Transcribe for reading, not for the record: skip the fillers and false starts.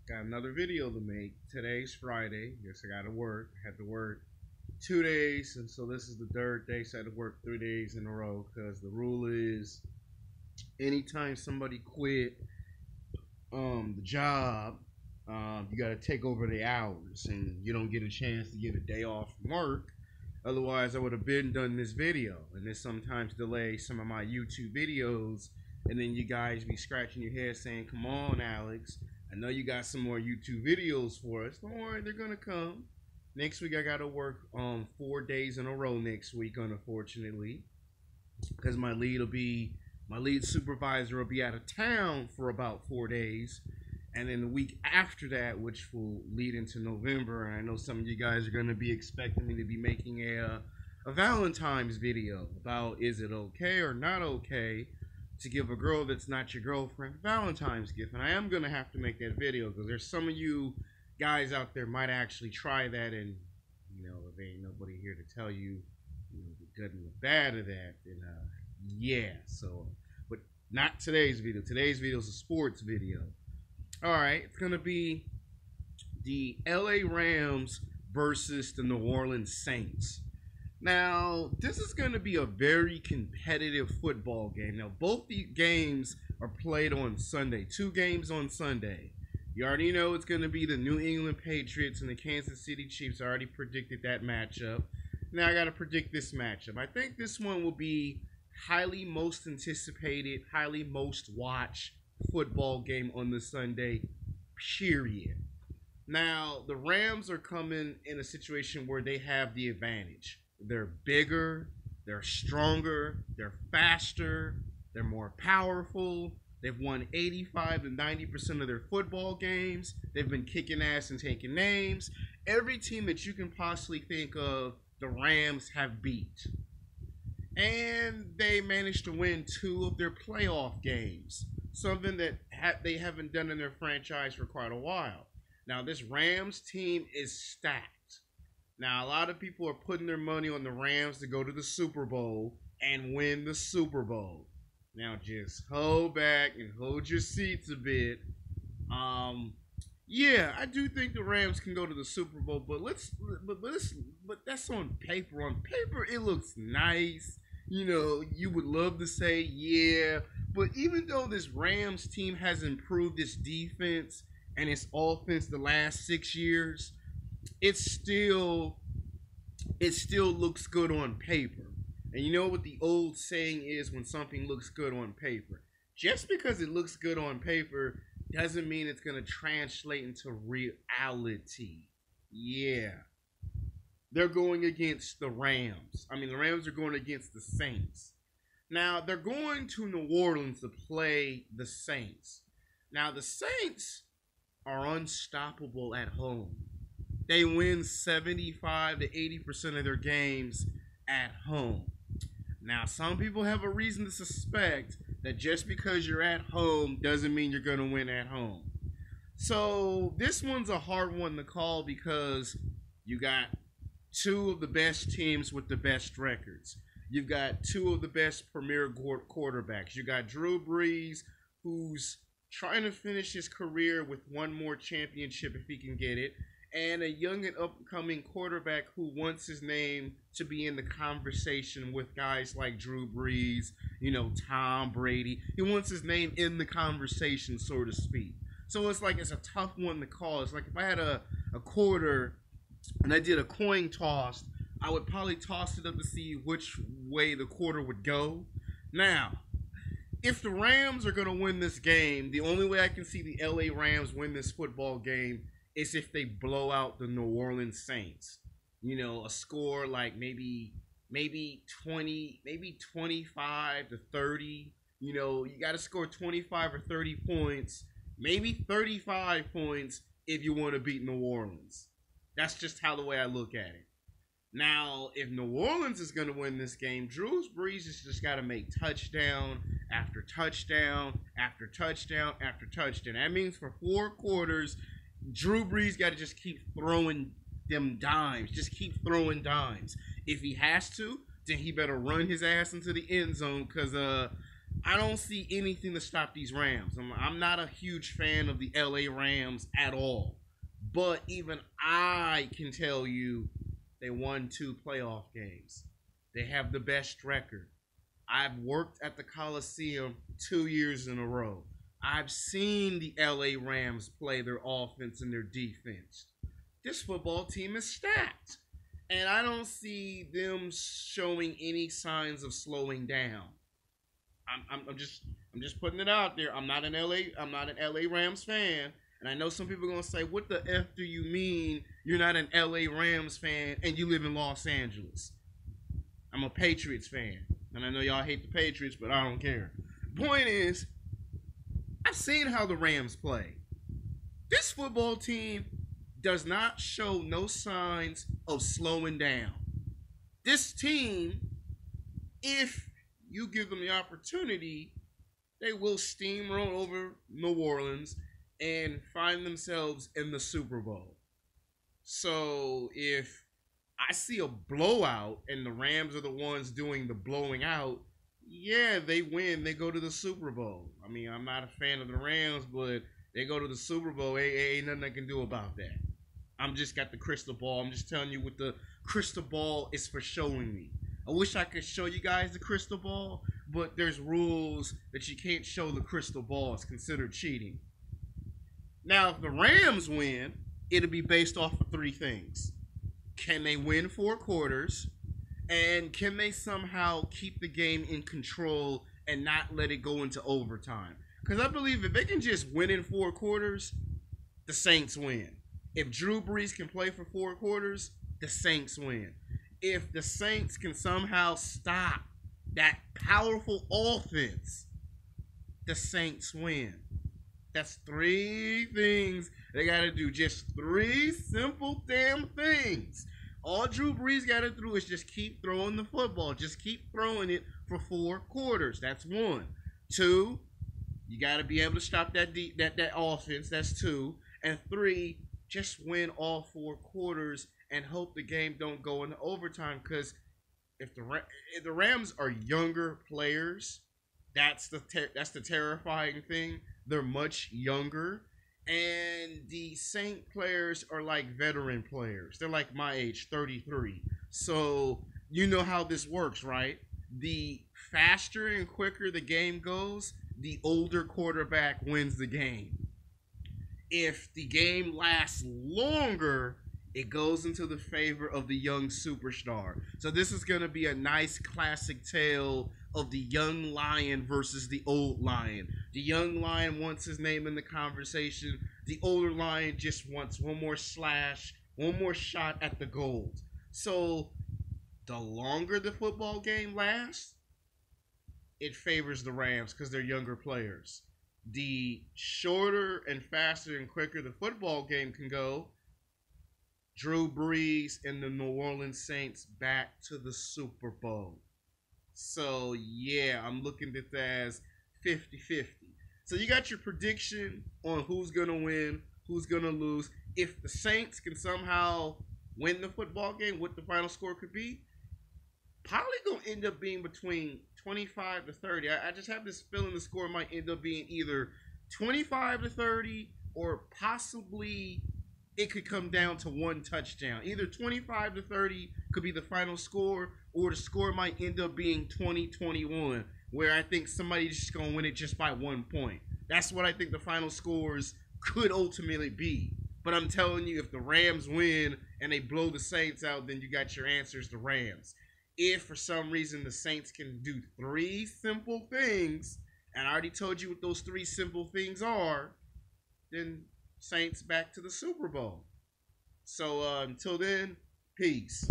Got another video to make. Today's Friday. Guess I gotta work. Had to work 2 days, and so this is the third day. So I had to work 3 days in a row because the rule is anytime somebody quit the job, you gotta take over the hours, and you don't get a chance to get a day off from work. Otherwise, I would have been done this video, and this sometimes delays some of my YouTube videos. And then you guys be scratching your head saying, "Come on, Alex, I know you got some more YouTube videos for us. Don't worry, they're gonna come." Next week I gotta work 4 days in a row next week, unfortunately, because my lead supervisor will be out of town for about 4 days, and then the week after that, which will lead into November, and I know some of you guys are gonna be expecting me to be making a Valentine's video about is it okay or not okay to give a girl that's not your girlfriend a Valentine's gift. And I am gonna have to make that video because there's some of you guys out there might actually try that, and there ain't nobody here to tell you, the good and the bad of that. And yeah, so but not today's video. Today's video is a sports video. All right, it's gonna be the LA Rams versus the New Orleans Saints. Now, this is going to be a very competitive football game. Now, both the games are played on Sunday. 2 games on Sunday. You already know it's going to be the New England Patriots and the Kansas City Chiefs. I already predicted that matchup. Now, I got to predict this matchup. I think this one will be highly most anticipated, highly most watched football game on the Sunday, period. Now, the Rams are coming in a situation where they have the advantage. They're bigger, they're stronger, they're faster, they're more powerful. They've won 85 to 90% of their football games. They've been kicking ass and taking names. Every team that you can possibly think of, the Rams have beat. And they managed to win 2 of their playoff games, something that they haven't done in their franchise for quite a while. Now, this Rams team is stacked. Now, a lot of people are putting their money on the Rams to go to the Super Bowl and win the Super Bowl. Now, just hold back and hold your seats a bit. Yeah, I do think the Rams can go to the Super Bowl, but that's on paper. On paper, it looks nice. You would love to say, yeah, but even though this Rams team has improved its defense and its offense the last 6 years, it still looks good on paper. And you know what the old saying is when something looks good on paper? Just because it looks good on paper doesn't mean it's going to translate into reality. Yeah. They're going against the Rams. The Rams are going against the Saints. Now, they're going to New Orleans to play the Saints. Now, the Saints are unstoppable at home. They win 75 to 80% of their games at home. Now, some people have a reason to suspect that just because you're at home doesn't mean you're going to win at home. So, this one's a hard one to call because you got 2 of the best teams with the best records. You've got 2 of the best premier quarterbacks. You got Drew Brees, who's trying to finish his career with one more championship if he can get it, and a young and upcoming quarterback who wants his name to be in the conversation with guys like Drew Brees, Tom Brady. He wants his name in the conversation, so to speak. So it's a tough one to call. It's like if I had a quarter and I did a coin toss, I would probably toss it up to see which way the quarter would go. Now, if the Rams are going to win this game, the only way I can see the LA Rams win this football game is if they blow out the New Orleans Saints. A score like maybe 20, maybe 25 to 30. You got to score 25 or 30 points, maybe 35 points if you want to beat New Orleans. That's just how the way I look at it. Now, if New Orleans is going to win this game, Drew Brees has just got to make touchdown after touchdown after touchdown after touchdown. That means for 4 quarters, Drew Brees got to just keep throwing them dimes. Just keep throwing dimes. If he has to, then he better run his ass into the end zone because I don't see anything to stop these Rams. I'm not a huge fan of the LA Rams at all. But even I can tell you they won 2 playoff games. They have the best record. I've worked at the Coliseum 2 years in a row. I've seen the LA Rams play their offense and their defense. This football team is stacked. And I don't see them showing any signs of slowing down. I'm just putting it out there. I'm not an LA Rams fan. And I know some people are gonna say, what the F do you mean you're not an LA Rams fan and you live in Los Angeles? I'm a Patriots fan. And I know y'all hate the Patriots, but I don't care. Point is, I've seen how the Rams play. This football team does not show no signs of slowing down. This team, if you give them the opportunity, they will steamroll over New Orleans and find themselves in the Super Bowl. So if I see a blowout and the Rams are the ones doing the blowing out, yeah, they win. They go to the Super Bowl. I mean, I'm not a fan of the Rams, but they go to the Super Bowl. Ain't nothing I can do about that. I'm just got the crystal ball. I'm just telling you what the crystal ball is for showing me. I wish I could show you guys the crystal ball, but there's rules that you can't show the crystal ball. It's considered cheating. Now, if the Rams win, it'll be based off of 3 things. Can they win 4 quarters? And can they somehow keep the game in control and not let it go into overtime? Because I believe if they can just win in 4 quarters, the Saints win. If Drew Brees can play for 4 quarters, the Saints win. If the Saints can somehow stop that powerful offense, the Saints win. That's 3 things they got to do. Just 3 simple damn things. All Drew Brees got to do is just keep throwing the football. Just keep throwing it for 4 quarters. That's 1. 2, you got to be able to stop that offense. That's 2. And 3, just win all 4 quarters and hope the game don't go into overtime. Because if the Rams are younger players, that's the terrifying thing. They're much younger. And the Saint players are like veteran players. They're like my age, 33. So you know how this works, right? The faster and quicker the game goes, the older quarterback wins the game. If the game lasts longer, it goes into the favor of the young superstar. So this is going to be a nice classic tale of the young lion versus the old lion. The young lion wants his name in the conversation. The older lion just wants one more slash, one more shot at the gold. So the longer the football game lasts, it favors the Rams because they're younger players. The shorter and faster and quicker the football game can go, Drew Brees and the New Orleans Saints back to the Super Bowl. So, yeah, I'm looking at that as 50-50. So you got your prediction on who's going to win, who's going to lose. If the Saints can somehow win the football game, what the final score could be, probably going to end up being between 25-30. I just have this feeling the score might end up being either 25-30 or possibly it could come down to 1 touchdown. Either 25-30 could be the final score, or the score might end up being 20-21, where I think somebody's just going to win it just by 1 point. That's what I think the final scores could ultimately be. But I'm telling you, if the Rams win and they blow the Saints out, then you got your answers, the Rams. If for some reason the Saints can do 3 simple things, and I already told you what those 3 simple things are, then Saints back to the Super Bowl. So until then, peace.